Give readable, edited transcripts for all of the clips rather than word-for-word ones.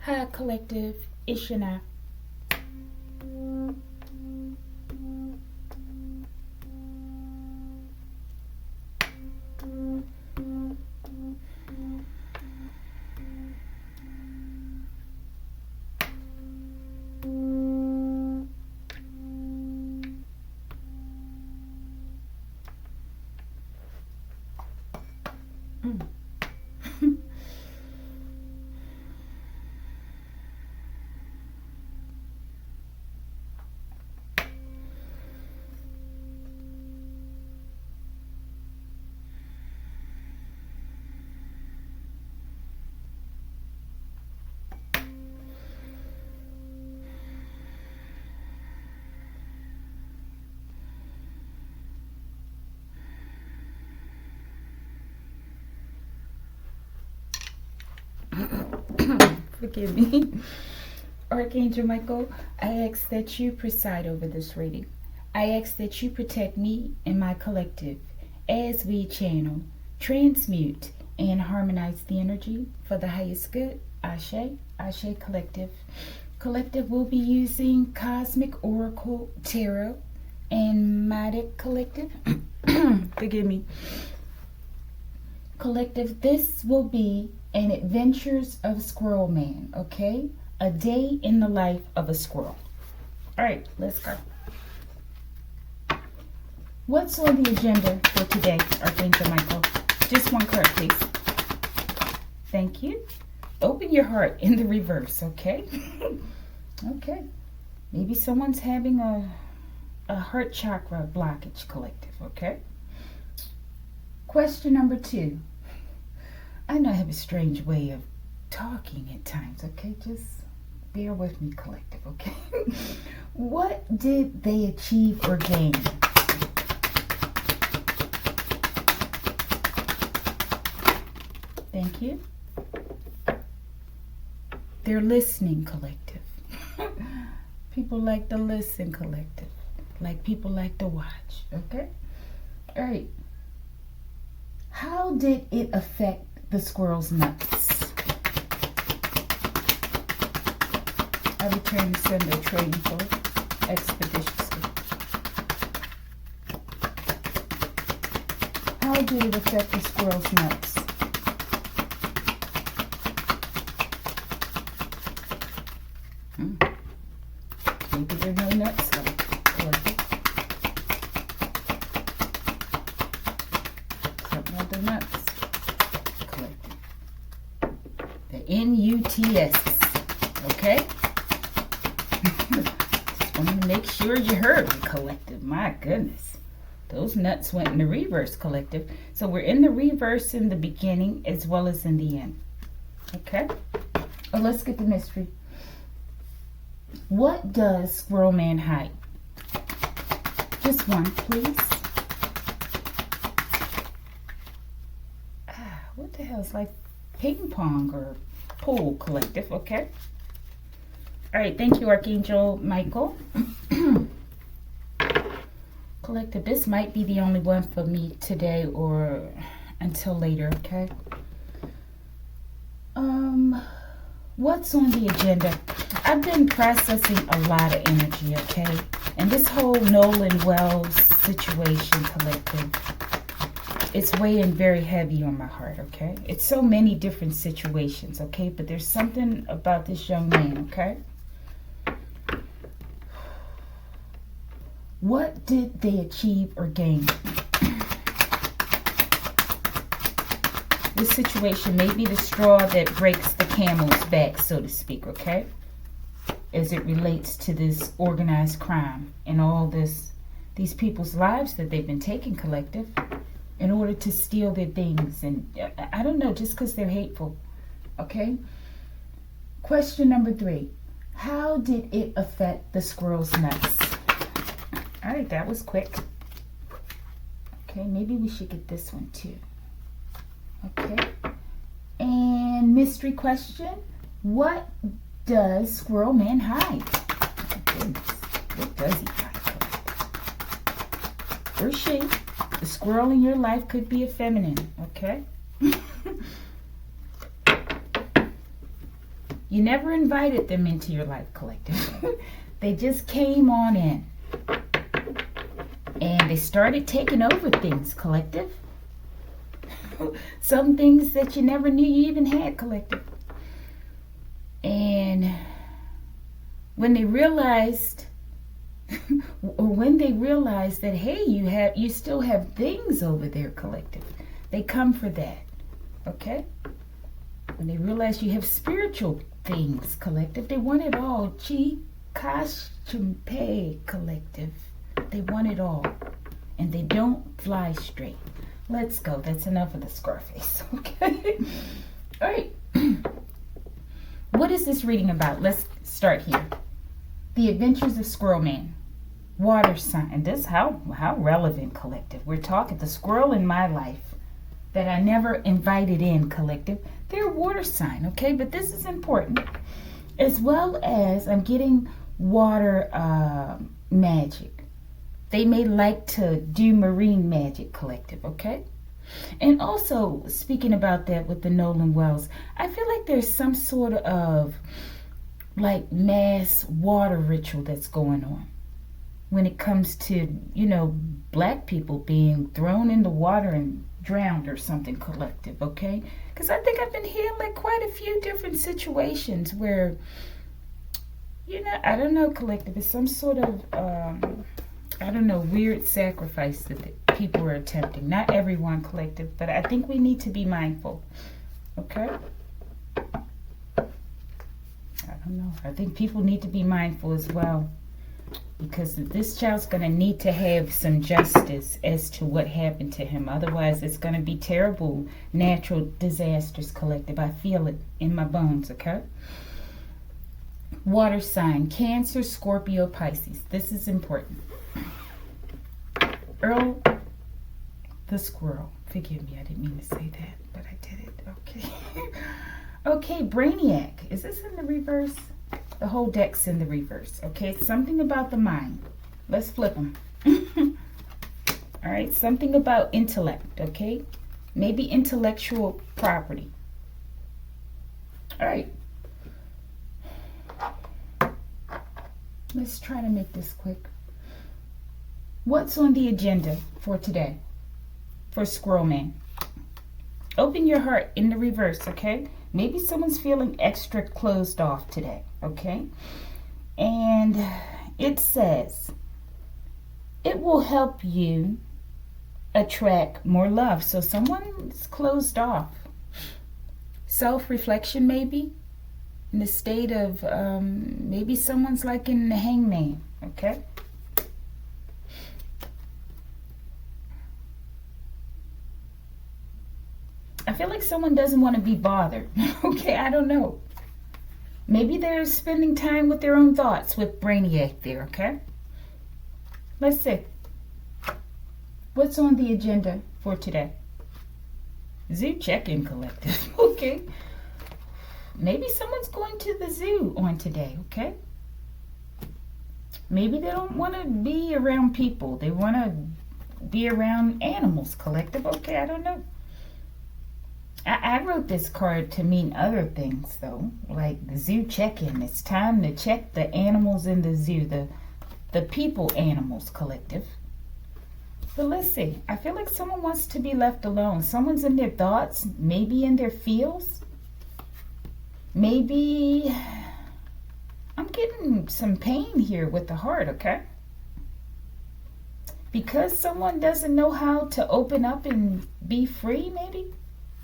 Hi, collective. It's Shana. Forgive me. Archangel Michael, I ask that you preside over this reading. I ask that you protect me and my collective as we channel, transmute, and harmonize the energy for the highest good. Ashe, Ashe Collective. Collective will be using Cosmic Oracle Tarot and Matic Collective. Forgive me. Collective, this will be an Adventures of Squirrel Man, okay? A day in the life of a squirrel. All right, let's go. What's on the agenda for today, Archangel Michael? Just one card, please. Thank you. Open your heart in the reverse, okay? Okay. Maybe someone's having a heart chakra blockage, collective, okay? Question number 2. I know I have a strange way of talking at times, okay? Just bear with me, collective, okay? What did they achieve or gain? Thank you. They're listening, collective. People like to listen, collective. Like people like to watch, okay? All right. How did it affect the squirrel's nuts? I return to send a trading for expeditiously. How did it affect the squirrel's nuts? Maybe there are no nuts though. Something with the nuts. Collective. The N-U-T-S. Okay? Just want to make sure you heard me, collective. My goodness. Those nuts went in the reverse, collective. So we're in the reverse in the beginning as well as in the end. Okay? Oh, let's get the mystery. What does Squirrel Man hide? Just one, please. What the hell? It's like ping pong or pool, collective, okay? All right, thank you, Archangel Michael. Collective, this might be the only one for me today or until later, okay? What's on the agenda? I've been processing a lot of energy, okay? And this whole Nolan Wells situation, collective, it's weighing very heavy on my heart, okay? It's so many different situations, okay? But there's something about this young man, okay? What did they achieve or gain? This situation may be the straw that breaks the camel's back, so to speak, okay? As it relates to this organized crime and all these people's lives that they've been taking, collective, in order to steal their things. And I don't know, just because they're hateful, okay? Question number 3. How did it affect the squirrel's nuts? All right, that was quick. Okay, maybe we should get this one too. Okay. And mystery question. What does Squirrel Man hide? Oh, goodness. What does he hide? Or she? The squirrel in your life could be a feminine. Okay. You never invited them into your life, collective. They just came on in. And they started taking over things, collective. Some things that you never knew you even had, collective. And when they realized that, hey, you still have things over there, collective, they come for that. Okay? When they realize you have spiritual things, collective, they want it all. Chimpe, collective. They want it all. And they don't fly straight. Let's go. That's enough of the Scarface. Okay? All right. What is this reading about? Let's start here. The Adventures of Squirrel Man. Water sign. This, how relevant, collective. We're talking the squirrel in my life that I never invited in, collective. They're a water sign, okay? But this is important. As well as I'm getting water magic. They may like to do marine magic, collective, okay? And also, speaking about that with the Nolan Wells, I feel like there's some sort of like mass water ritual that's going on when it comes to, black people being thrown in the water and drowned or something, collective, okay? Because I think I've been hearing quite a few different situations where, I don't know, collective, it's some sort of, weird sacrifice that people are attempting. Not everyone, collective, but I think we need to be mindful, okay? I don't know. I think people need to be mindful as well, because this child's going to need to have some justice as to what happened to him. Otherwise, it's going to be terrible natural disasters, collective. I feel it in my bones, okay? Water sign, Cancer, Scorpio, Pisces. This is important. Earl the squirrel. Forgive me, I didn't mean to say that, but I did it. Okay. Okay, Brainiac. Is this in the reverse? The whole deck's in the reverse. Okay, it's something about the mind. Let's flip them. All right, something about intellect, okay? Maybe intellectual property. All right. Let's try to make this quick. What's on the agenda for today for Squirrel Man? Open your heart in the reverse, okay? Maybe someone's feeling extra closed off today, okay? And it says, it will help you attract more love. So someone's closed off. Self-reflection, maybe, in the state of, maybe someone's like in the hangman, okay? I feel like someone doesn't want to be bothered. Okay, I don't know. Maybe they're spending time with their own thoughts with Brainiac there, okay? Let's see. What's on the agenda for today? Zoo check-in, collective. Okay. Maybe someone's going to the zoo on today, okay? Maybe they don't want to be around people. They want to be around animals, collective. Okay, I don't know. I wrote this card to mean other things, though, like the zoo check-in. It's time to check the animals in the zoo, the people animals, collective. But let's see. I feel like someone wants to be left alone. Someone's in their thoughts, maybe in their feels. Maybe I'm getting some pain here with the heart, okay? Because someone doesn't know how to open up and be free, maybe?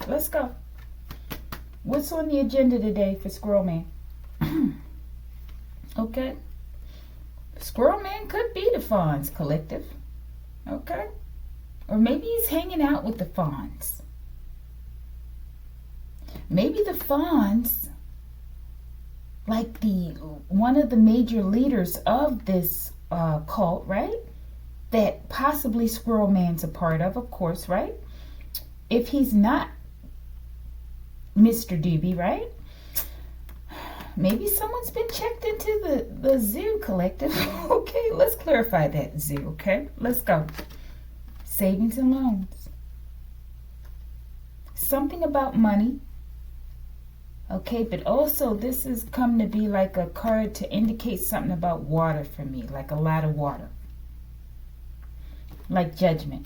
Let's go. What's on the agenda today for Squirrel Man? Okay. Squirrel Man could be the Fawns, collective. Okay. Or maybe he's hanging out with the Fawns. Maybe the Fawns, like one of the major leaders of this cult, right? That possibly Squirrel Man's a part of course, right? If he's not Mr. Doobie, right? Maybe someone's been checked into the zoo, collective. Okay, let's clarify that, zoo, okay? Let's go. Savings and loans. Something about money. Okay, but also this is come to be like a card to indicate something about water for me, like a lot of water. Like judgment.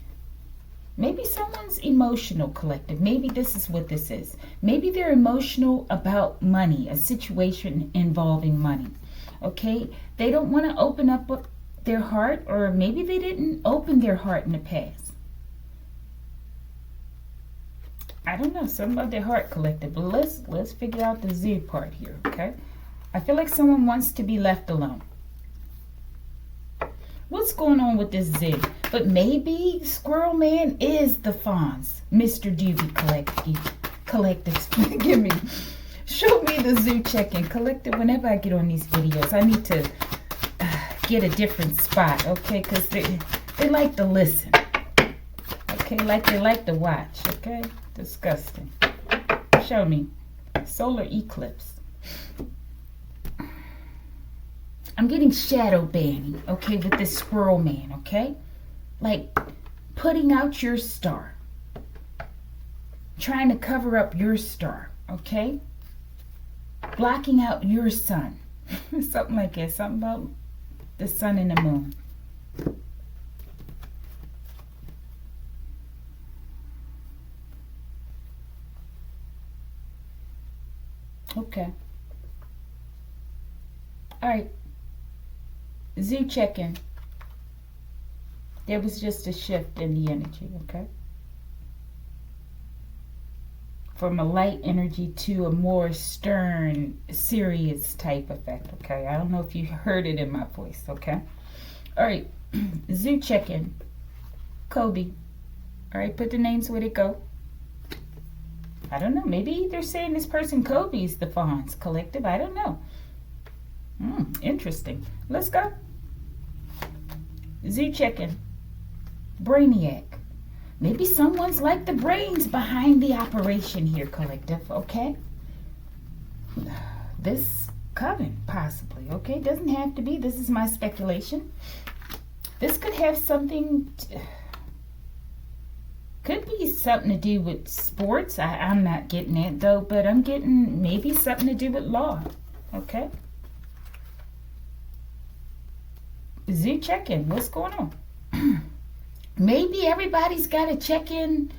Maybe someone's emotional, collective. Maybe this is what this is. Maybe they're emotional about money, a situation involving money. Okay, they don't want to open up their heart, or maybe they didn't open their heart in the past. I don't know, something about their heart, collective. But let's figure out the Z part here, okay? I feel like someone wants to be left alone. What's going on with this Z? But maybe Squirrel Man is the Fonz, Mr. Doobie Collective. Forgive me. Show me the zoo check-in, collective. Whenever I get on these videos, I need to get a different spot, okay? Because they like to listen, okay? Like they like to watch, okay? Disgusting. Show me. Solar eclipse. I'm getting shadow banning, okay, with this Squirrel Man, okay? Like putting out your star. Trying to cover up your star, okay? Blocking out your sun. Something like that. Something about the sun and the moon. Okay. All right. Zoo check-in. There was just a shift in the energy, okay? From a light energy to a more stern, serious type effect, okay? I don't know if you heard it in my voice, okay? All right, zoo check-in. Kobe. All right, put the names where they go. I don't know, maybe they're saying this person Kobe's the Fonz collective. I don't know. Interesting. Let's go. Zoo check-in. Brainiac. Maybe someone's like the brains behind the operation here, collective, okay? This coven, possibly, okay? Doesn't have to be. This is my speculation. This could have something, could be something to do with sports. I'm not getting it, though, but I'm getting maybe something to do with law, okay? Zoo check-in. What's going on? Maybe everybody's got to check in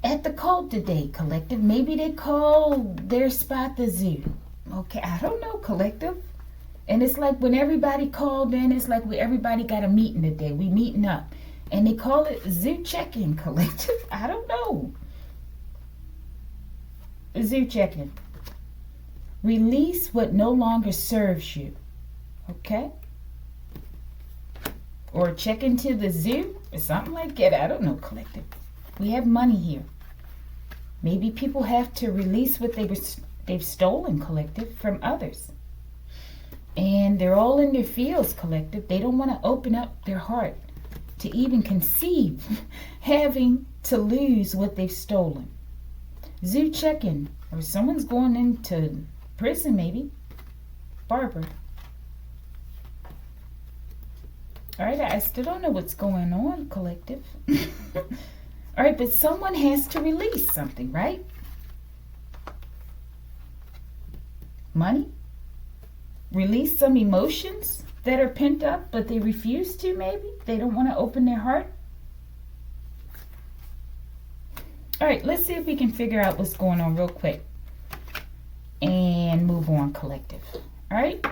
at the cult today, collective. Maybe they call their spot the zoo. Okay, I don't know, collective. And it's like when everybody called in, it's like everybody got a meeting today. We meeting up. And they call it zoo check-in, collective. I don't know. Zoo check-in. Release what no longer serves you. Okay? Or check into the zoo or something like that. I don't know, collective. We have money here. Maybe people have to release what they've stolen, collective, from others. And they're all in their fields, collective. They don't want to open up their heart to even conceive having to lose what they've stolen. Zoo check-in. Or someone's going into prison, maybe. Barbara. All right, I still don't know what's going on, collective. All right, but someone has to release something, right? Money? Release some emotions that are pent up, but they refuse to, maybe? They don't want to open their heart? All right, let's see if we can figure out what's going on real quick. And move on, collective. All right?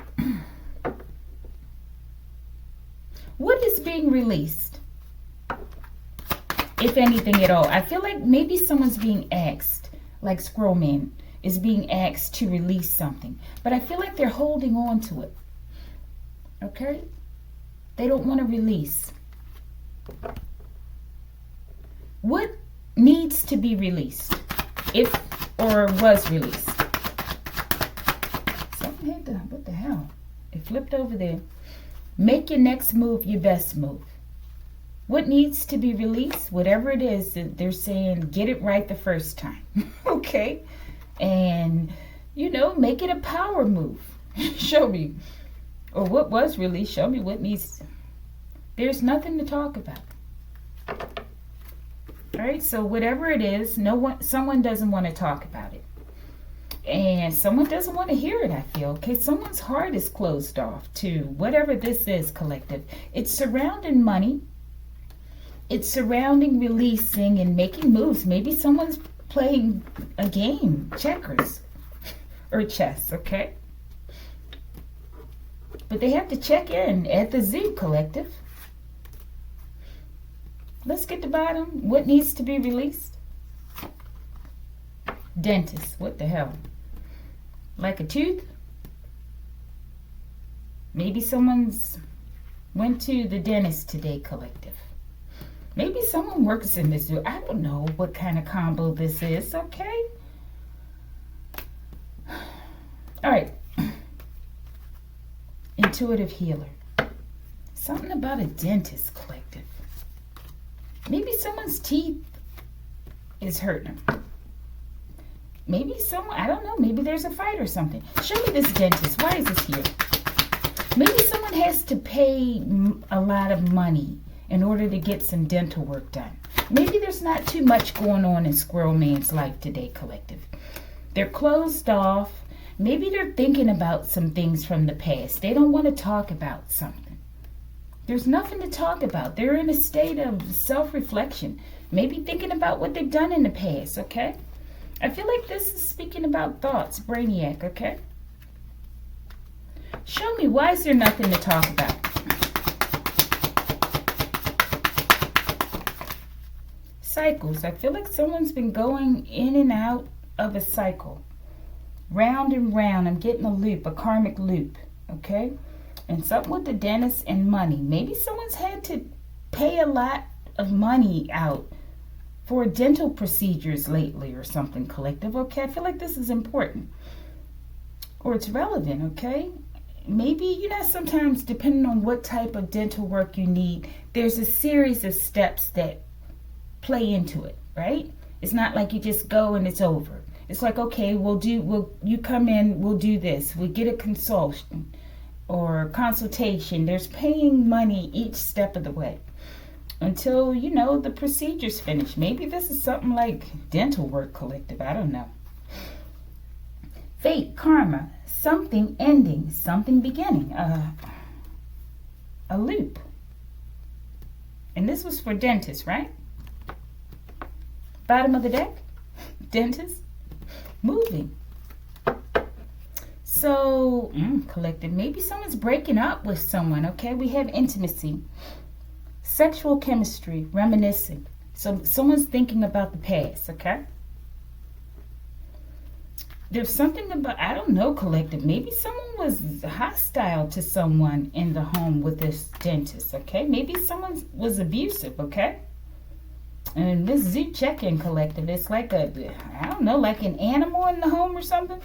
What is being released? If anything at all. I feel like maybe someone's being asked, like Squirrel Man is being asked to release something. But I feel like they're holding on to it. Okay? They don't want to release. What needs to be released? If or was released? Something had to, what the hell? It flipped over there. Make your next move your best move. What needs to be released? Whatever it is, they're saying get it right the first time. Okay? And, you know, make it a power move. Show me. Or what was released. Show me what needs. There's nothing to talk about. All right? So whatever it is, someone doesn't want to talk about it. And someone doesn't want to hear it, I feel. Okay, someone's heart is closed off to whatever this is, collective. It's surrounding money. It's surrounding releasing and making moves. Maybe someone's playing a game, checkers or chess, okay? But they have to check in at the zoo, collective. Let's get to bottom. What needs to be released? Dentist. What the hell? Like a tooth? Maybe someone's went to the dentist today, collective. Maybe someone works in the zoo. I don't know what kind of combo this is, okay? All right. Intuitive healer. Something about a dentist, collective. Maybe someone's teeth is hurting them. Maybe someone, I don't know, maybe there's a fight or something. Show me this dentist. Why is this here? Maybe someone has to pay a lot of money in order to get some dental work done. Maybe there's not too much going on in Squirrel Man's life today, collective. They're closed off. Maybe they're thinking about some things from the past. They don't want to talk about something. There's nothing to talk about. They're in a state of self-reflection. Maybe thinking about what they've done in the past, okay? I feel like this is speaking about thoughts, Brainiac, okay? Show me, why is there nothing to talk about? Cycles. I feel like someone's been going in and out of a cycle. Round and round. I'm getting a loop, a karmic loop, okay? And something with the dentist and money. Maybe someone's had to pay a lot of money out for dental procedures lately or something, collective, okay? I feel like this is important. Or it's relevant, okay? Maybe, you know, sometimes depending on what type of dental work you need, there's a series of steps that play into it, right? It's not like you just go and it's over. It's like, okay, you come in, we'll do this. We get a consultation or consultation. There's paying money each step of the way until, you know, the procedure's finished. Maybe this is something like dental work, collective. I don't know. Fate, karma, something ending, something beginning. A loop. And this was for dentists, right? Bottom of the deck. Dentist. Moving. So, collective, maybe someone's breaking up with someone, okay? We have intimacy, sexual chemistry, reminiscing. So someone's thinking about the past, okay? There's something about, I don't know, collective, maybe someone was hostile to someone in the home with this dentist, okay? Maybe someone was abusive, okay? And this zoo check-in, collective, it's like I don't know, like an animal in the home or something.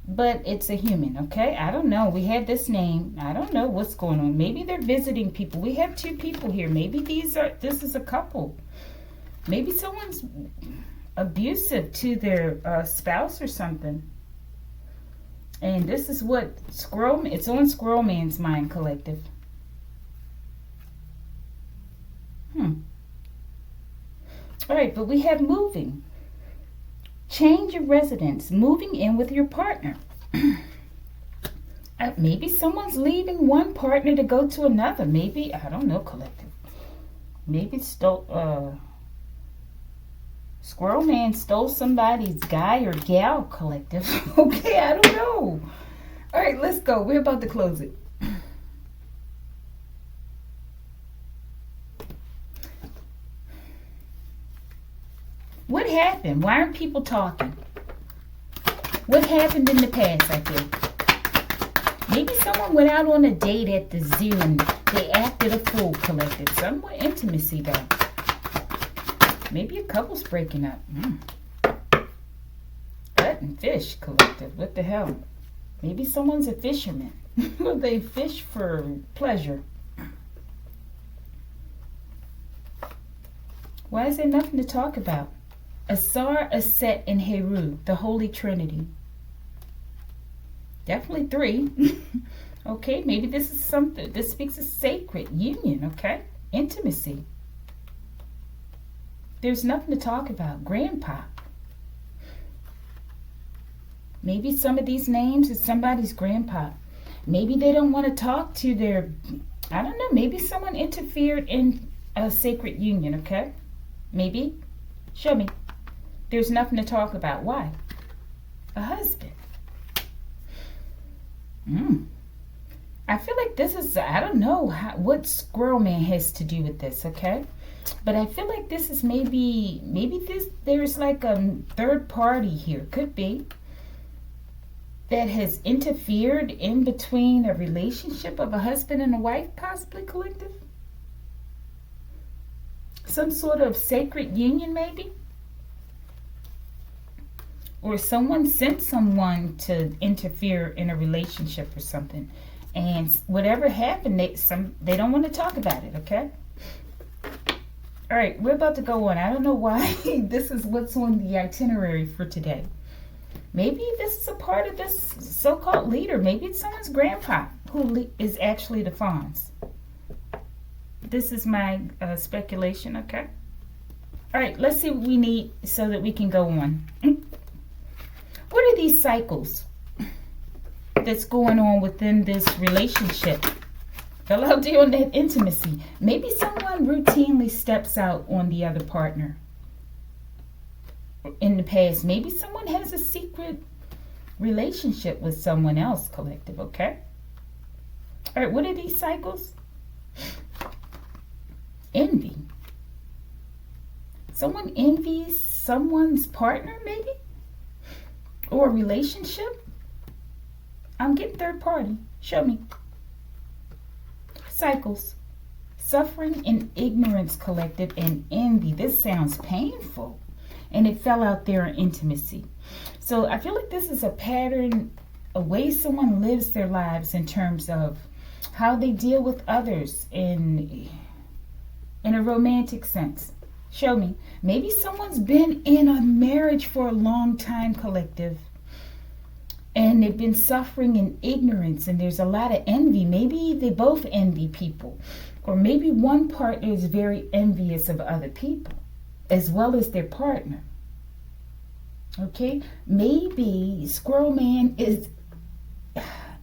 But it's a human, okay? I don't know. We have this name. I don't know what's going on. Maybe they're visiting people. We have two people here. Maybe this is a couple. Maybe someone's abusive to their spouse or something. And this is what it's on Squirrel Man's mind, collective. All right, but we have moving. Change of residence, moving in with your partner. Maybe someone's leaving one partner to go to another. Maybe, I don't know, collective. Maybe Squirrel Man stole somebody's guy or gal, collective. Okay, I don't know. All right, let's go. We're about to close it. What happened? Why aren't people talking? What happened in the past, I think? Maybe someone went out on a date at the zoo and they acted a fool, collective. Some more intimacy, though. Maybe a couple's breaking up. Cutting fish, collective. What the hell? Maybe someone's a fisherman. They fish for pleasure. Why is there nothing to talk about? Asar, Aset, and Heru, the Holy Trinity. Definitely three. Okay, maybe this is something. This speaks of sacred union, okay? Intimacy. There's nothing to talk about. Grandpa. Maybe some of these names is somebody's grandpa. Maybe they don't want to talk to their, I don't know, maybe someone interfered in a sacred union, okay? Maybe. Show me. There's nothing to talk about. Why? A husband. I feel like this is, I don't know what Squirrel Man has to do with this, okay? But I feel like this is maybe there's like a third party here. Could be. That has interfered in between a relationship of a husband and a wife, possibly, collective. Some sort of sacred union, maybe. Or someone sent someone to interfere in a relationship or something. And whatever happened, they don't want to talk about it, okay? All right, we're about to go on. I don't know why this is what's on the itinerary for today. Maybe this is a part of this so-called leader. Maybe it's someone's grandpa who is actually the Fonz. This is my speculation, okay? All right, let's see what we need so that we can go on. What are these cycles that's going on within this relationship? Hello, dealing that intimacy. Maybe someone routinely steps out on the other partner in the past. Maybe someone has a secret relationship with someone else, collective, okay? All right, what are these cycles? Envy. Someone envies someone's partner, maybe? Or a relationship? I'm getting third party. Show me. Cycles. Suffering and ignorance, collective, and envy. This sounds painful. And it fell out there in intimacy. So I feel like this is a pattern, a way someone lives their lives in terms of how they deal with others in a romantic sense. Show me. Maybe someone's been in a marriage for a long time, collective, and they've been suffering in ignorance, and there's a lot of envy. Maybe they both envy people, or maybe one partner is very envious of other people as well as their partner. Okay, maybe Squirrel Man is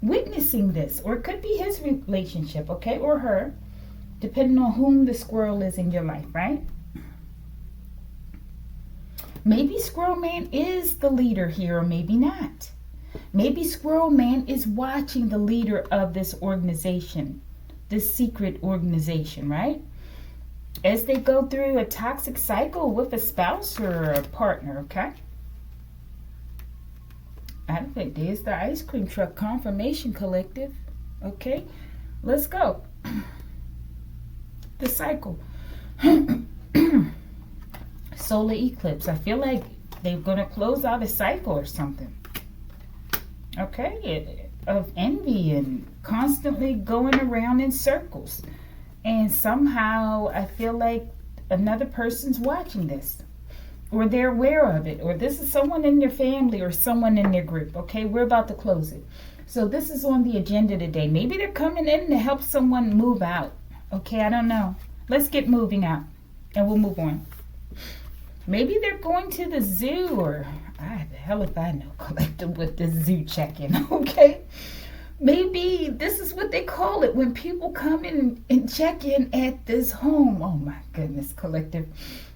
witnessing this, or it could be his relationship, okay, or her, depending on whom the squirrel is in your life, right? Maybe Squirrel Man is the leader here, or maybe not. Maybe Squirrel Man is watching the leader of this organization, this secret organization, right? As they go through a toxic cycle with a spouse or a partner, okay? I don't think there's the ice cream truck confirmation, collective. Okay, let's go. The cycle. Solar eclipse. I feel like they're going to close out a cycle or something. Okay, of envy and constantly going around in circles. And somehow I feel like another person's watching this, or they're aware of it, or this is someone in their family or someone in their group. Okay, we're about to close it. So this is on the agenda today. Maybe they're coming in to help someone move out. Okay, I don't know. Let's get moving out and we'll move on. Maybe they're going to the zoo, or the hell if I know, collective, with the zoo check-in, okay? Maybe this is what they call it when people come in and check in at this home. Oh my goodness, collective.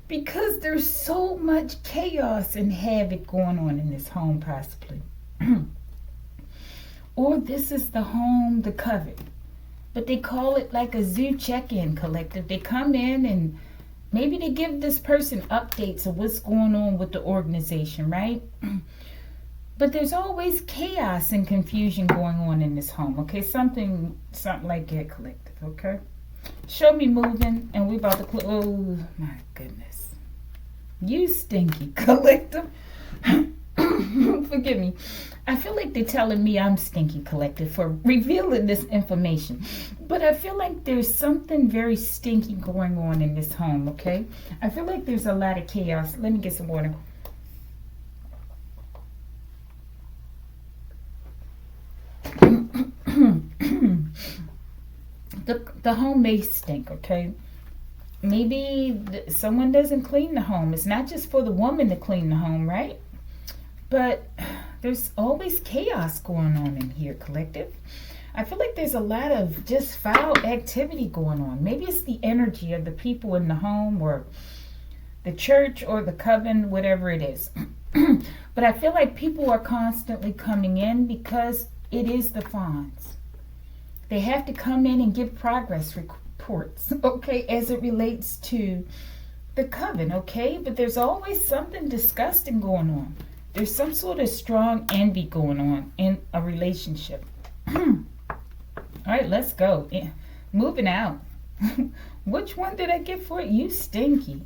Because there's so much chaos and havoc going on in this home, possibly. Or this is the home, the covet. But they call it like a zoo check-in, collective. They come in and maybe they give this person updates of what's going on with the organization, right? But there's always chaos and confusion going on in this home, okay? Something like that, collective, okay? Show me moving, and we're about to close. Oh, my goodness. You stinky, collective. Forgive me. I feel like they're telling me I'm stinky, collective, for revealing this information. But I feel like there's something very stinky going on in this home, okay? I feel like there's a lot of chaos. Let me get some water. The home may stink, okay? Maybe someone doesn't clean the home. It's not just for the woman to clean the home, right? But There's always chaos going on in here, collective. I feel like there's a lot of just foul activity going on. Maybe it's the energy of the people in the home or the church or the coven, whatever it is. But I feel like people are constantly coming in because it is the fawns. They have to come in and give progress reports, okay, as it relates to the coven, okay? But there's always something disgusting going on. There's some sort of strong envy going on in a relationship. All right, let's go. Moving out. Which one did I get for it? You stinky.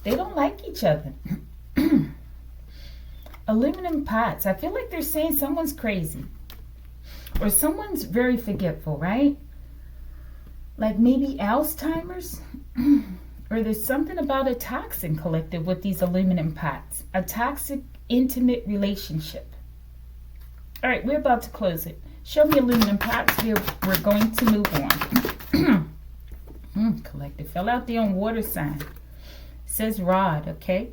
They don't like each other. Aluminum pots. I feel like they're saying someone's crazy. Or someone's very forgetful, right? Like maybe Alzheimer's. Or there's something about a toxin, collective, with these aluminum pots. A toxic, intimate relationship. All right, we're about to close it. Show me aluminum pots. We're going to move on. Collective. Fell out there on water sign. Says rod, okay?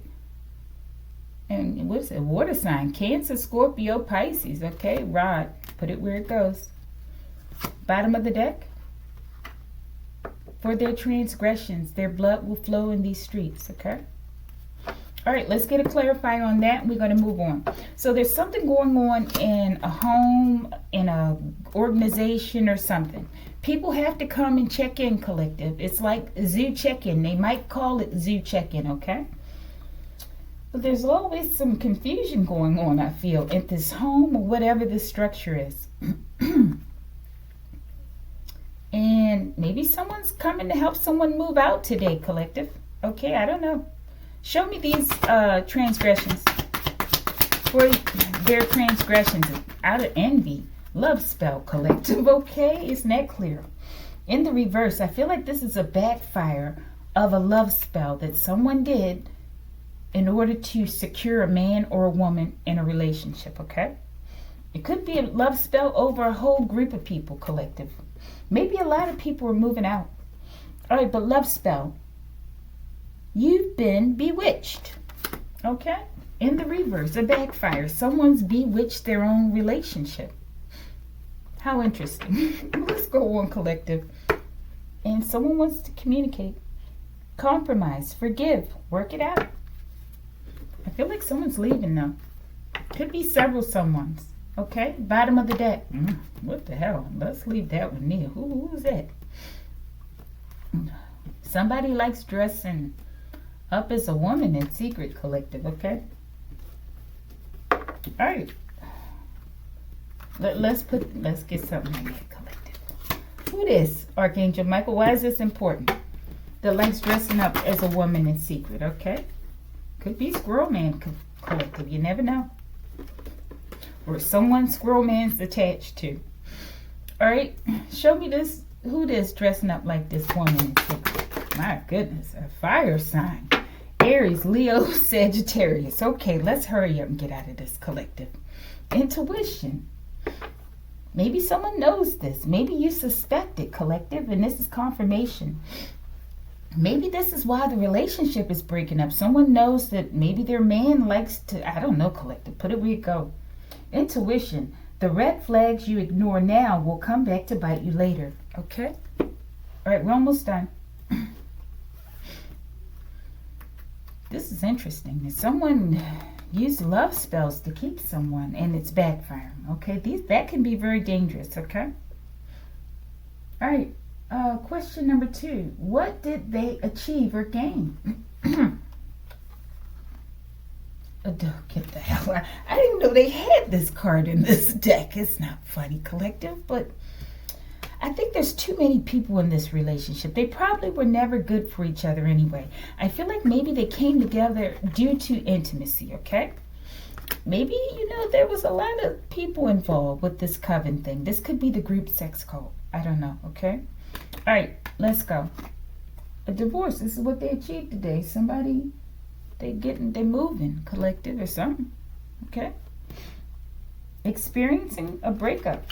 And what's it? Water sign. Cancer, Scorpio, Pisces, okay? Rod. Put it where it goes. Bottom of the deck. For their transgressions, their blood will flow in these streets, okay? All right, let's get a clarifier on that. We're going to move on. So there's something going on in a home, in a organization or something. People have to come and check in, collective. It's like zoo check-in. They might call it zoo check-in, okay? But there's always some confusion going on, I feel, at this home or whatever this structure is. And maybe someone's coming to help someone move out today, collective. Okay, I don't know. Show me these transgressions. For their transgressions out of envy. Love spell, collective. Okay, isn't that clear? In the reverse, I feel like this is a backfire of a love spell that someone did in order to secure a man or a woman in a relationship, okay? It could be a love spell over a whole group of people, collective. Maybe a lot of people are moving out. All right, but love spell. You've been bewitched, okay? In the reverse, a backfire. Someone's bewitched their own relationship. How interesting. Let's go on, collective. And someone wants to communicate. Compromise, forgive, work it out. I feel like someone's leaving now. Could be several someones. Okay, bottom of the deck. What the hell? Let's leave that one there. Who's that? Somebody likes dressing up as a woman in secret, collective, okay? All right. Let's get something in there, collective. Who this? Archangel Michael. Why is this important? That likes dressing up as a woman in secret, okay? Could be Squirrel Man, collective. You never know. Or someone Squirrel Man's attached to. All right, show me this. Who this dressing up like this woman in secret? My goodness, a fire sign. Aries, Leo, Sagittarius. Okay, let's hurry up and get out of this, collective. Intuition. Maybe someone knows this. Maybe you suspect it, collective, and this is confirmation. Maybe this is why the relationship is breaking up. Someone knows that maybe their man likes to, I don't know, collective. Put it where you go. Intuition. The red flags you ignore now will come back to bite you later. Okay? All right, we're almost done. This is interesting. Someone used love spells to keep someone, and it's backfiring. Okay? That can be very dangerous. Okay? All right. Question number 2. What did they achieve or gain? Get the hell out. I didn't know they had this card in this deck. It's not funny, collective, but I think there's too many people in this relationship. They probably were never good for each other anyway. I feel like maybe they came together due to intimacy, okay? Maybe, there was a lot of people involved with this coven thing. This could be the group sex cult. I don't know, okay? All right, let's go. A divorce. This is what they achieved today. Somebody... They're moving, collective or something, okay? Experiencing a breakup.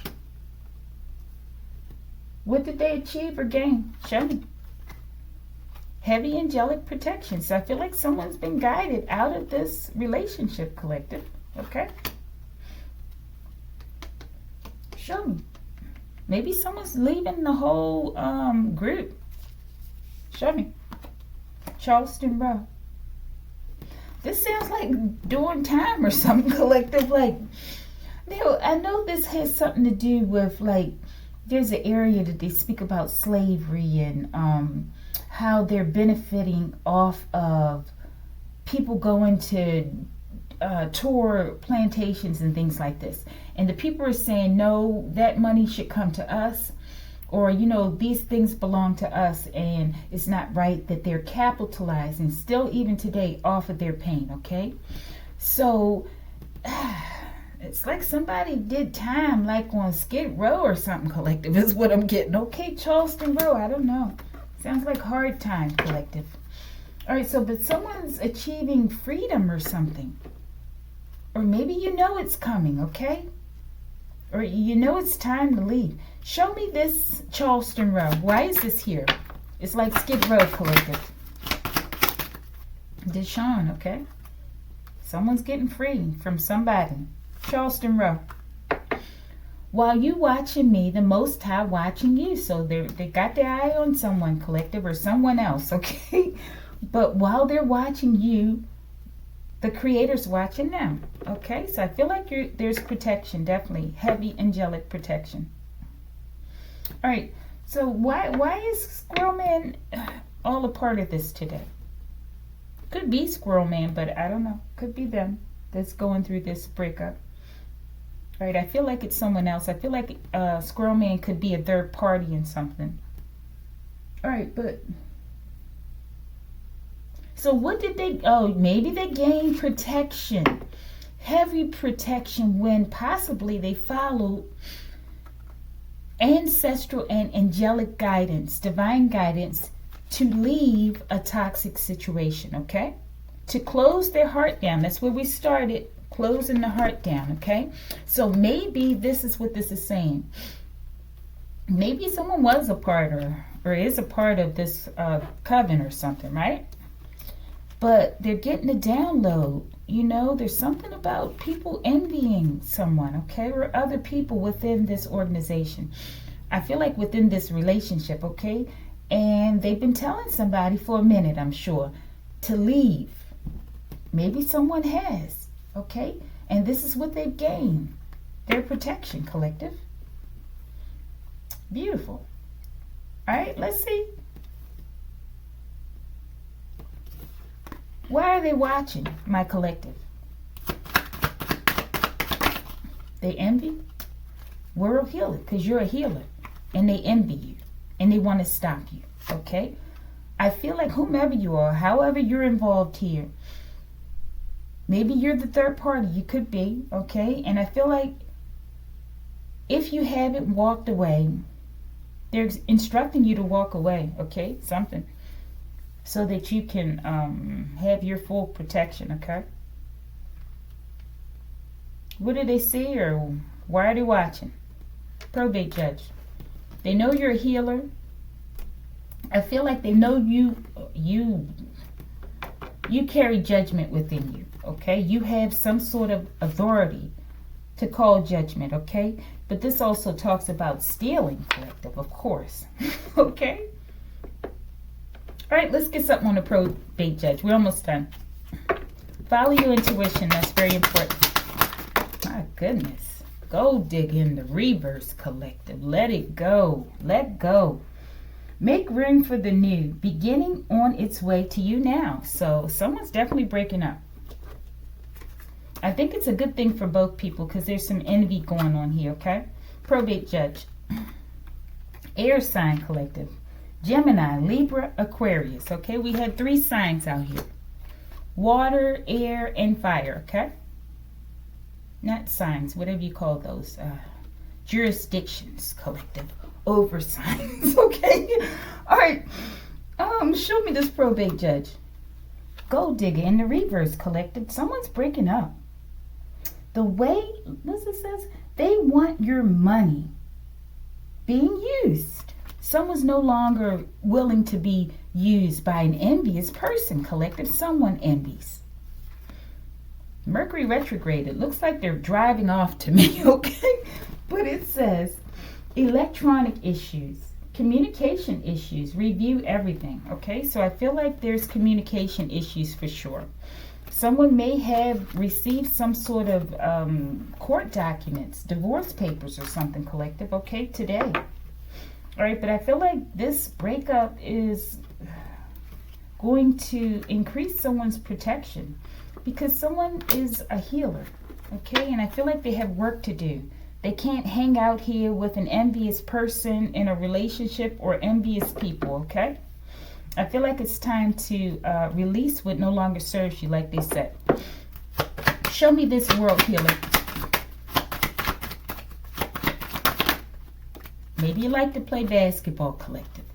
What did they achieve or gain? Show me. Heavy angelic protection. So I feel like someone's been guided out of this relationship, collective, okay? Show me. Maybe someone's leaving the whole group. Show me. Charleston Row. This sounds like doing time or something, collective. Like, I know this has something to do with, like, there's an area that they speak about slavery and how they're benefiting off of people going to tour plantations and things like this. And the people are saying, no, that money should come to us. Or, you know, these things belong to us, and it's not right that they're capitalizing still even today off of their pain, okay? So it's like somebody did time like on Skid Row or something, collective, is what I'm getting. Okay, Charleston Row, I don't know. Sounds like hard time, collective. All right, so but someone's achieving freedom or something. Or maybe you know it's coming, okay? Or you know it's time to leave. Show me this Charleston Row. Why is this here? It's like Skid Row, collective. Deshaun, okay? Someone's getting free from somebody. Charleston Row. While you watching me, the Most High watching you. So they got their eye on someone, collective, or someone else, okay? But while they're watching you, the Creator's watching them, okay? So I feel like there's protection, definitely. Heavy angelic protection. All right, so why is Squirrel Man all a part of this today? Could be Squirrel Man, but I don't know. Could be them that's going through this breakup. All right, I feel like it's someone else. I feel like Squirrel Man could be a third party in something. All right, but... So what did they... Oh, maybe they gained protection. Heavy protection when possibly they followed ancestral and angelic guidance, divine guidance, to leave a toxic situation, okay? To close their heart down. That's where we started, closing the heart down, okay? So maybe this is what this is saying. Maybe someone was a part or is a part of this coven or something, right? But they're getting a download. You know, there's something about people envying someone, okay, or other people within this organization. I feel like within this relationship, okay, and they've been telling somebody for a minute, I'm sure, to leave. Maybe someone has, okay, and this is what they've gained. Their protection, collective. Beautiful. All right, let's see. Why are they watching, my collective? They envy? World healer, because you're a healer. And they envy you. And they want to stop you. Okay? I feel like whomever you are, however you're involved here, maybe you're the third party. You could be. Okay? And I feel like if you haven't walked away, they're instructing you to walk away. Okay? Something. So that you can have your full protection, okay? What do they see, or why are they watching? Probate judge. They know you're a healer. I feel like they know you carry judgment within you, okay? You have some sort of authority to call judgment, okay? But this also talks about stealing, collective, of course, okay? All right, let's get something on the probate judge. We're almost done. Follow your intuition. That's very important. My goodness. Gold digger in the reverse, collective. Let it go. Let go. Make room for the new, beginning on its way to you now. So someone's definitely breaking up. I think it's a good thing for both people because there's some envy going on here, okay? Probate judge. Air sign, collective. Gemini, Libra, Aquarius, okay? We had 3 signs out here. Water, air, and fire, okay? Not signs, whatever you call those. Jurisdictions, collective. Over signs, okay? All right. Show me this probate judge. Gold digger in the reverse, collective. Someone's breaking up. The way, listen, says, they want your money being used. Someone's no longer willing to be used by an envious person, collective. Someone envies. Mercury retrograde. It looks like they're driving off to me, okay? But it's says electronic issues, communication issues, review everything. Okay, so I feel like there's communication issues for sure. Someone may have received some sort of court documents, divorce papers or something, collective, okay, today. All right, but I feel like this breakup is going to increase someone's protection because someone is a healer, okay, and I feel like they have work to do. They can't hang out here with an envious person in a relationship or envious people, okay? I feel like it's time to release what no longer serves you, like they said. Show me this world healer. Maybe you like to play basketball, collective.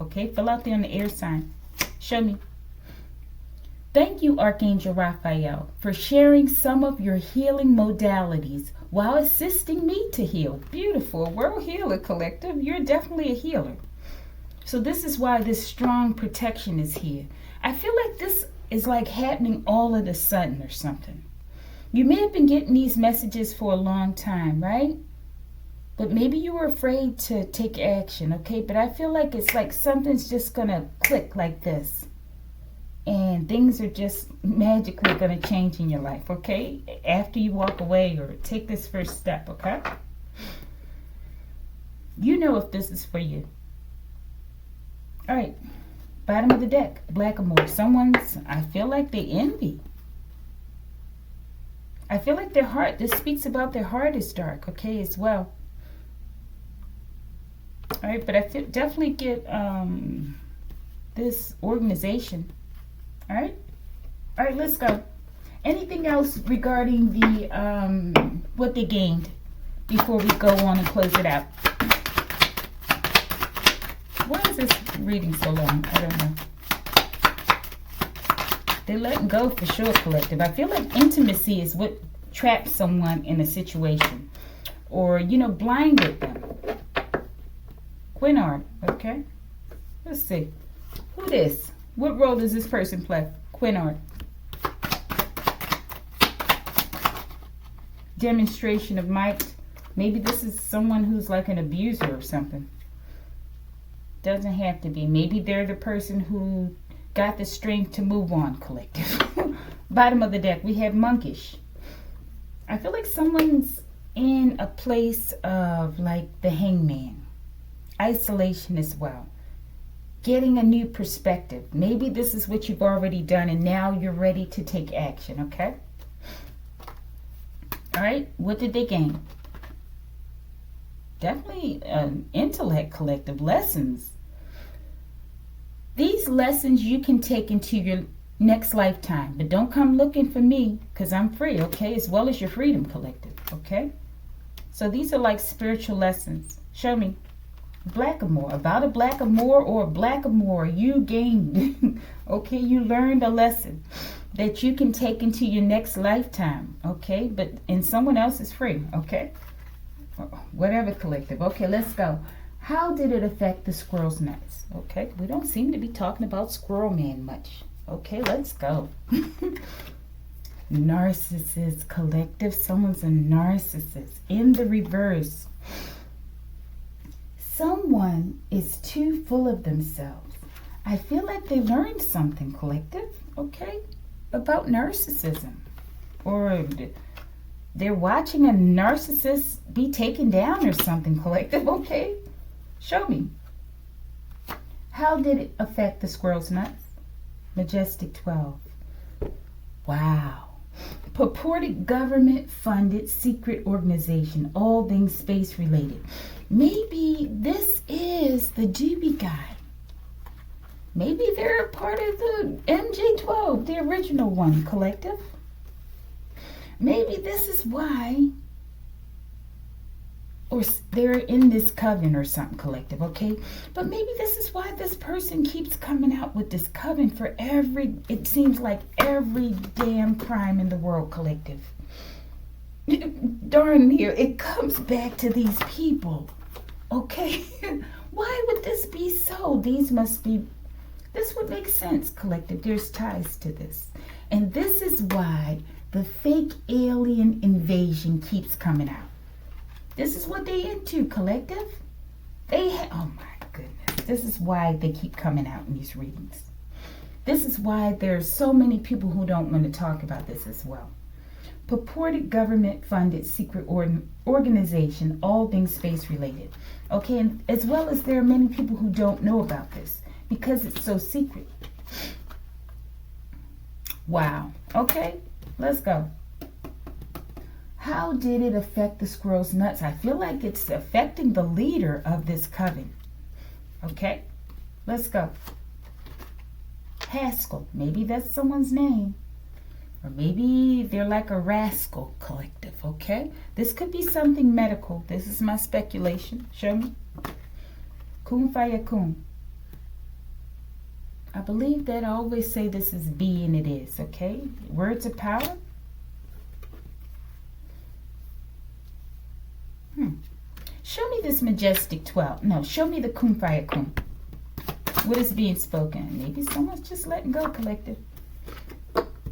Okay, fill out there on the air sign. Show me. Thank you, Archangel Raphael, for sharing some of your healing modalities while assisting me to heal. Beautiful. World healer, collective. You're definitely a healer. So this is why this strong protection is here. I feel like this is like happening all of a sudden or something. You may have been getting these messages for a long time, right? But maybe you were afraid to take action, okay? But I feel like it's like something's just going to click like this. And things are just magically going to change in your life, okay? After you walk away or take this first step, okay? You know if this is for you. All right, bottom of the deck, blackamoor. Someone's, I feel like they envy. I feel like their heart, this speaks about their heart is dark, okay, as well. All right, but I definitely get this organization. All right, let's go. Anything else regarding the what they gained before we go on and close it out? Why is this reading so long? I don't know. They're letting go for sure, collective. I feel like intimacy is what traps someone in a situation or, you know, blinded them. Quinard, okay? Let's see. Who this? What role does this person play? Quinard. Demonstration of might. Maybe this is someone who's like an abuser or something. Doesn't have to be. Maybe they're the person who got the strength to move on, collective. Bottom of the deck, we have monkish. I feel like someone's in a place of like the hangman. Isolation as well. Getting a new perspective. Maybe this is what you've already done and now you're ready to take action, okay? All right, what did they gain? Definitely intellect, collective lessons. These lessons you can take into your next lifetime, but don't come looking for me because I'm free, okay? As well as your freedom, collective, okay? So these are like spiritual lessons. Show me. Blackamoor, about a blackamoor or a blackamoor, you gained, okay, you learned a lesson that you can take into your next lifetime, okay, but in someone else's free, okay, whatever, collective. Okay, let's go. How did it affect the squirrel's nuts? Okay, we don't seem to be talking about Squirrel Man much. Okay, let's go. Narcissist, collective, someone's a narcissist. In the reverse, someone is too full of themselves. I feel like they learned something, collective, okay, about narcissism. Or they're watching a narcissist be taken down or something, collective, okay? Show me. How did it affect the squirrel's nuts? Majestic 12. Wow. Purported government-funded secret organization, all things space-related. Maybe this is the doobie guy. Maybe they're a part of the MJ12, the original one, collective. Maybe this is why, or they're in this coven or something, collective, okay? But maybe this is why this person keeps coming out with this coven for it seems like every damn crime in the world, collective. Darn near, it comes back to these people, okay? Why would this be so? This would make sense, collective. There's ties to this. And this is why the fake alien invasion keeps coming out. This is what they into, collective. Oh my goodness. This is why they keep coming out in these readings. This is why there's so many people who don't want to talk about this as well. Purported government-funded secret organization, all things space-related. Okay, and as well as there are many people who don't know about this because it's so secret. Wow. Okay, let's go. How did it affect the squirrel's nuts? I feel like it's affecting the leader of this coven. Okay, let's go. Haskell. Maybe that's someone's name. Or maybe they're like a rascal collective, okay? This could be something medical. This is my speculation. Show me. Kun faya kun. I believe that I always say this is B and it is, okay? Words of power. Show me this majestic 12. No, show me the kun faya kun. What is being spoken? Maybe someone's just letting go, collective.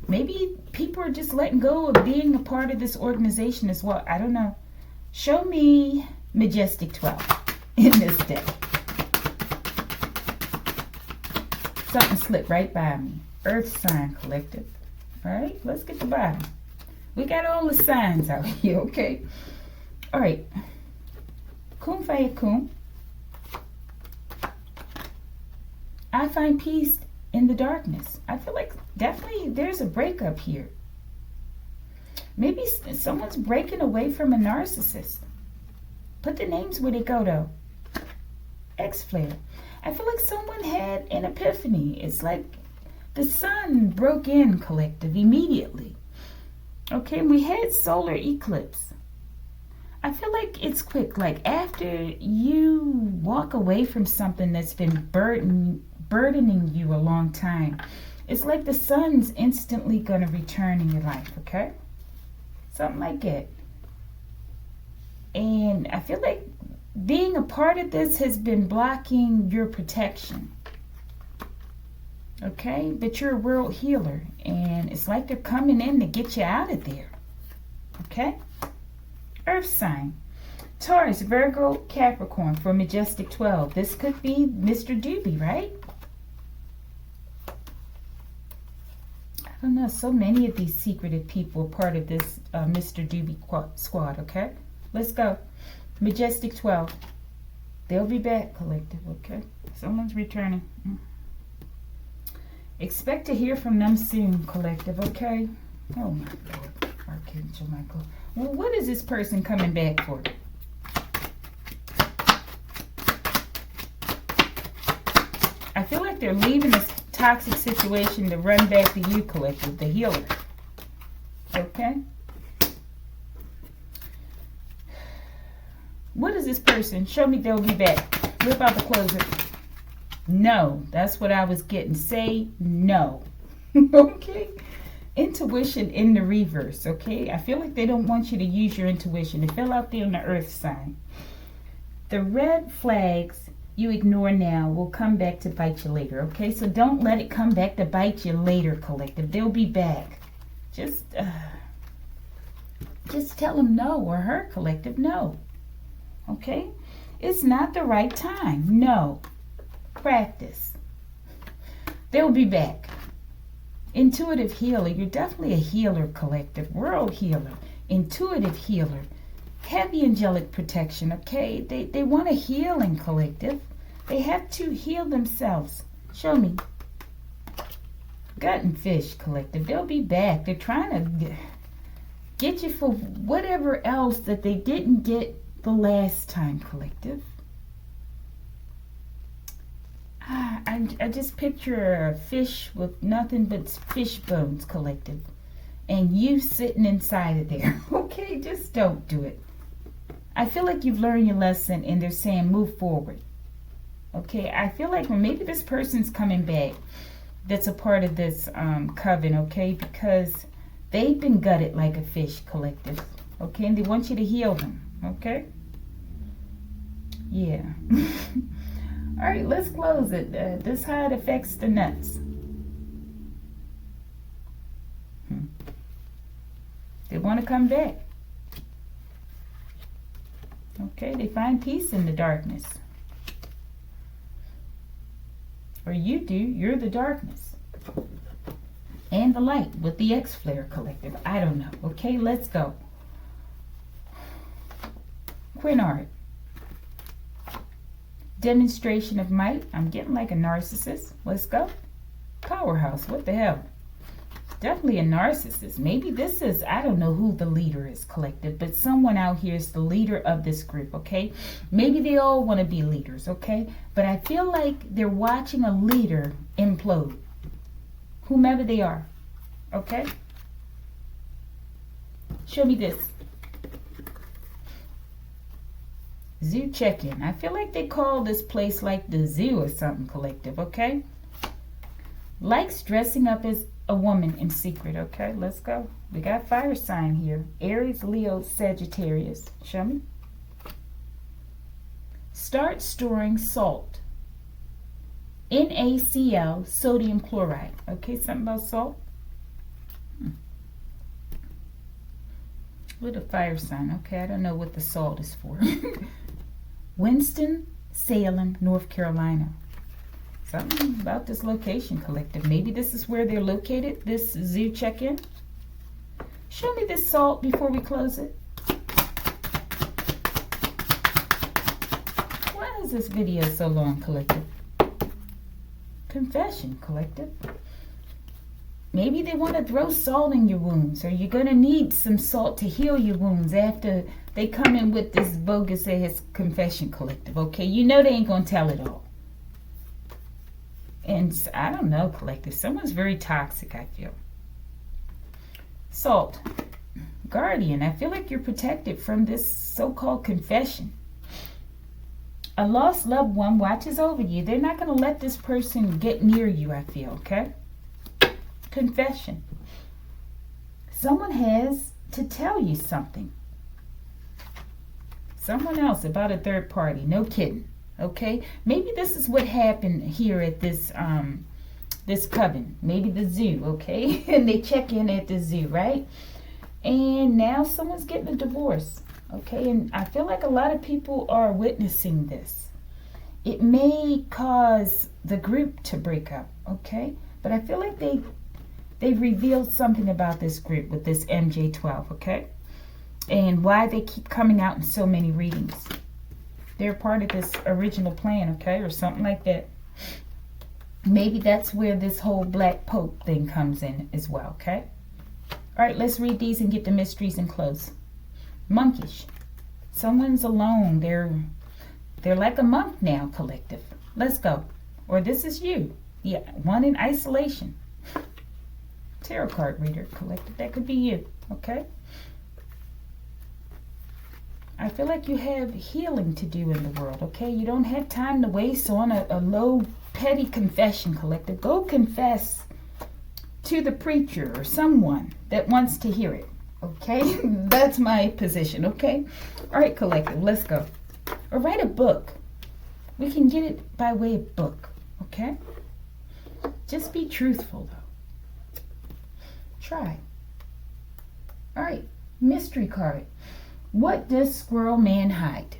Maybe people are just letting go of being a part of this organization as well. I don't know. Show me majestic 12 in this deck. Something slipped right by me. Earth sign, collective. All right, let's get the bottom. We got all the signs out here, okay? All right. Kun faya kun. I find peace in the darkness. I feel like definitely there's a breakup here. Maybe someone's breaking away from a narcissist. Put the names where they go though. X-Flare. I feel like someone had an epiphany. It's like the sun broke in, collective, immediately. Okay, we had solar eclipse. I feel like it's quick. Like after you walk away from something that's been burdening you a long time, it's like the sun's instantly going to return in your life, okay? Something like that. And I feel like being a part of this has been blocking your protection, okay? But you're a world healer, and it's like they're coming in to get you out of there, okay? Earth sign. Taurus, Virgo, Capricorn for majestic 12. This could be Mr. Doobie, right? I don't know. So many of these secretive people are part of this Mr. Doobie squad, okay? Let's go. Majestic 12. They'll be back, collective, okay? Someone's returning. Expect to hear from them soon, collective, okay? Oh, my Lord. Archangel Michael. Well, what is this person coming back for? I feel like they're leaving this toxic situation to run back to you, collective, the healer. Okay? What is this person? Show me they'll be back. We're about to close it. No. That's what I was getting. Say no. Okay? Intuition in the reverse, okay? I feel like they don't want you to use your intuition. It fell out there on the earth sign. The red flags you ignore now will come back to bite you later, okay? So don't let it come back to bite you later, collective. They'll be back. Just tell them no, or her, collective, no. Okay? It's not the right time. No. Practice. They'll be back. Intuitive healer. You're definitely a healer, collective. World healer. Intuitive healer. Heavy angelic protection, okay? They want a healing, collective. They have to heal themselves. Show me. Gut and fish, collective. They'll be back. They're trying to get you for whatever else that they didn't get the last time, collective. I just picture a fish with nothing but fish bones, collective. And you sitting inside of there. Okay, just don't do it. I feel like you've learned your lesson and they're saying move forward. Okay, I feel like maybe this person's coming back that's a part of this coven, okay? Because they've been gutted like a fish, collective. Okay, and they want you to heal them, okay? Yeah. All right, let's close it. This is how it affects the nuts. They want to come back. Okay, they find peace in the darkness. Or you do, you're the darkness. And the light with the X-Flare Collective. I don't know. Okay, let's go. Quinard. Demonstration of might. I'm getting like a narcissist. Let's go. Powerhouse. What the hell? Definitely a narcissist. Maybe this is, I don't know who the leader is, Collective, but someone out here is the leader of this group, okay? Maybe they all want to be leaders, okay? But I feel like they're watching a leader implode. Whomever they are, okay? Show me this. Zoo check-in. I feel like they call this place like the zoo or something, Collective, okay? Likes dressing up as a woman in secret, okay? Let's go. We got fire sign here. Aries, Leo, Sagittarius. Show me. Start storing salt. NaCl, sodium chloride. Okay, something about salt. With a fire sign. Okay, I don't know what the salt is for. Winston-Salem, North Carolina. Something about this location, Collective. Maybe this is where they're located, this zoo check-in. Show me this salt before we close it. Why is this video so long, Collective? Confession, Collective. Maybe they want to throw salt in your wounds, or you're going to need some salt to heal your wounds after they come in with this bogus ass confession, Collective. Okay, you know they ain't going to tell it all. And I don't know, Collective. Someone's very toxic, I feel. Salt. Guardian. I feel like you're protected from this so-called confession. A lost loved one watches over you. They're not going to let this person get near you, I feel, okay? Confession. Someone has to tell you something. Someone else about a third party. No kidding. Okay, maybe this is what happened here at this this coven, maybe the zoo, okay? And they check in at the zoo, right? And now someone's getting a divorce, okay? And I feel like a lot of people are witnessing this. It may cause the group to break up, okay? But I feel like they've revealed something about this group with this MJ12, okay? And why they keep coming out in so many readings. They're part of this original plan, okay? Or something like that. Maybe that's where this whole Black Pope thing comes in as well, okay? All right, let's read these and get the mysteries and close. Monkish. Someone's alone. They're like a monk now, Collective. Let's go. Or this is you. Yeah, one in isolation. Tarot card reader, Collective. That could be you, okay? I feel like you have healing to do in the world, okay? You don't have time to waste on a low, petty confession, Collective. Go confess to the preacher or someone that wants to hear it, okay? That's my position, okay? All right, Collective, let's go. Or write a book. We can get it by way of book, okay? Just be truthful, though. Try. All right, mystery card. What does Squirrel Man hide?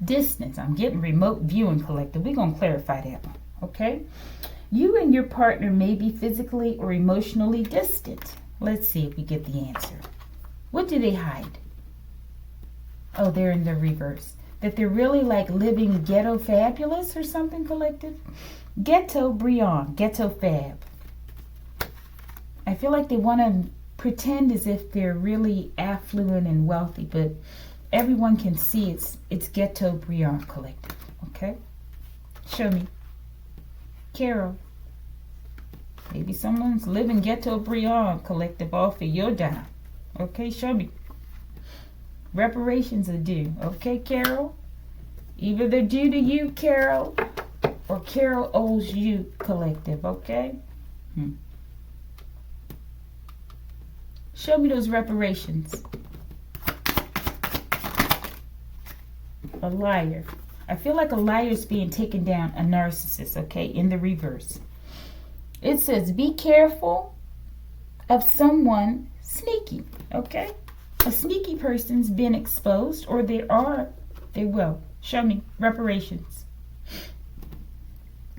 Distance. I'm getting remote viewing, Collective. We're going to clarify that one, okay? You and your partner may be physically or emotionally distant. Let's see if we get the answer. What do they hide? Oh, they're in the reverse. That they're really like living ghetto fabulous or something, Collective? Ghetto Brion, ghetto fab. I feel like they want to pretend as if they're really affluent and wealthy, but everyone can see it's ghetto Brion, Collective, okay? Show me. Carol. Maybe someone's living ghetto Brion, Collective, off of your dime. Okay, show me. Reparations are due. Okay, Carol? Either they're due to you, Carol, or Carol owes you, Collective, okay? Show me those reparations. A liar. I feel like a liar is being taken down, a narcissist, okay, in the reverse. It says, be careful of someone sneaky, okay? A sneaky person's been exposed, or they will. Show me reparations.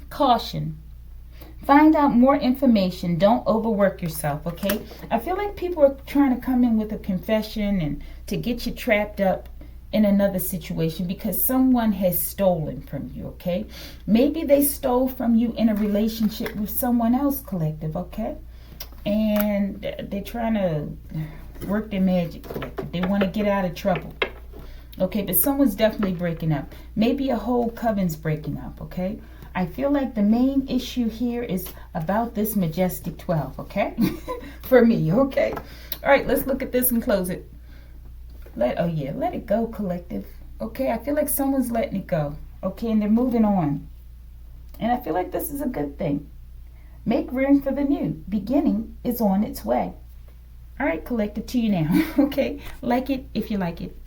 Caution. Find out more information. Don't overwork yourself, okay? I feel like people are trying to come in with a confession and to get you trapped up in another situation because someone has stolen from you, okay? Maybe they stole from you in a relationship with someone else, collective, okay? And they're trying to work their magic, collective. They want to get out of trouble. Okay, but someone's definitely breaking up. Maybe a whole coven's breaking up, okay? I feel like the main issue here is about this majestic 12, okay? For me, okay? All right, let's look at this and close it. Let it go, collective. Okay, I feel like someone's letting it go. Okay, and they're moving on. And I feel like this is a good thing. Make room for the new. Beginning is on its way. All right, collective, to you now. Okay, like it if you like it.